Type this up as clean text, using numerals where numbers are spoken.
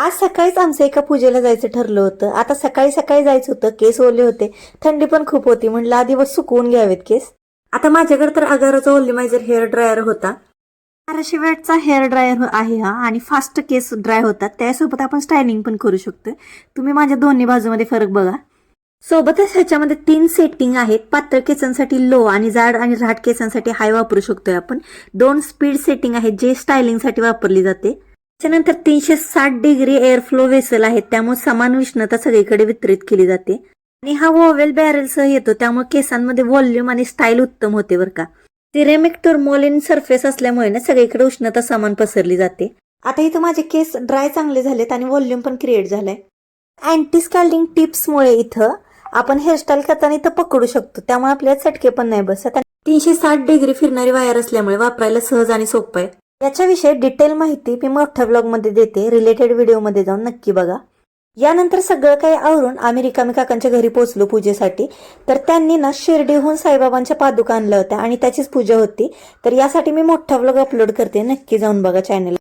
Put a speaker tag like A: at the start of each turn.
A: आज सकाळीच आमचं एका पूजेला जायचं ठरलं होतं. आता सकाळी सकाळी जायचं होतं, केस ओले होते, थंडी पण खूप होती, म्हणलं आधी दिवस सुकवून घ्यावेत केस. आता माझ्याकडे तर अगाराचा ओलिमायझर हेअर ड्रायर होता. 1200 वॅटचा हेअर ड्रायर आहे हा आणि फास्ट केस ड्राय होतात. त्यासोबत आपण स्टायलिंग पण करू शकतो. तुम्ही माझ्या दोन्ही बाजूमध्ये फरक बघा. सोबतच ह्याच्यामध्ये 3 सेटिंग आहेत. पातळ केसांसाठी लो आणि जाड आणि राठ केसांसाठी हाय वापरू शकतोय आपण. 2 स्पीड सेटिंग आहेत जे स्टायलिंगसाठी वापरली जाते. त्याच्यानंतर 360 डिग्री एअर फ्लो वेसल आहेत, त्यामुळे समान उष्णता सगळीकडे वितरित केली जाते. आणि हा वोवेल बॅरेलसह येतो, त्यामुळे केसांमध्ये व्हॉल्यूम आणि स्टाईल उत्तम होते बरं का. सिरेमिक टर्मोलिन सरफेस असल्यामुळे ना सगळीकडे उष्णता समान पसरली जाते. आता इथं माझे केस ड्राय चांगले झालेत आणि व्हॉल्यूम पण क्रिएट झालाय. अँटी स्कॅल्डिंग टिप्समुळे इथं आपण हेअरस्टाईल करताना इथं पकडू शकतो, त्यामुळे आपल्याला चटके पण नाही बसत. 360 डिग्री फिरणारी वायर असल्यामुळे वापरायला सहज आणि सोपं आहे. याच्याविषयी डिटेल माहिती मी मोठ्या ब्लॉग मध्ये देते, रिलेटेड व्हिडिओ मध्ये जाऊन नक्की बघा. यानंतर सगळं काही आवरून आम्ही रिकामी काकांच्या घरी पोहोचलो पूजेसाठी. तर त्यांनी ना शिर्डीहून साईबाबांच्या पादुका आणल्या होत्या आणि त्याचीच पूजा होती. तर यासाठी मी मोठा ब्लॉग अपलोड करते, नक्की जाऊन बघा चॅनल.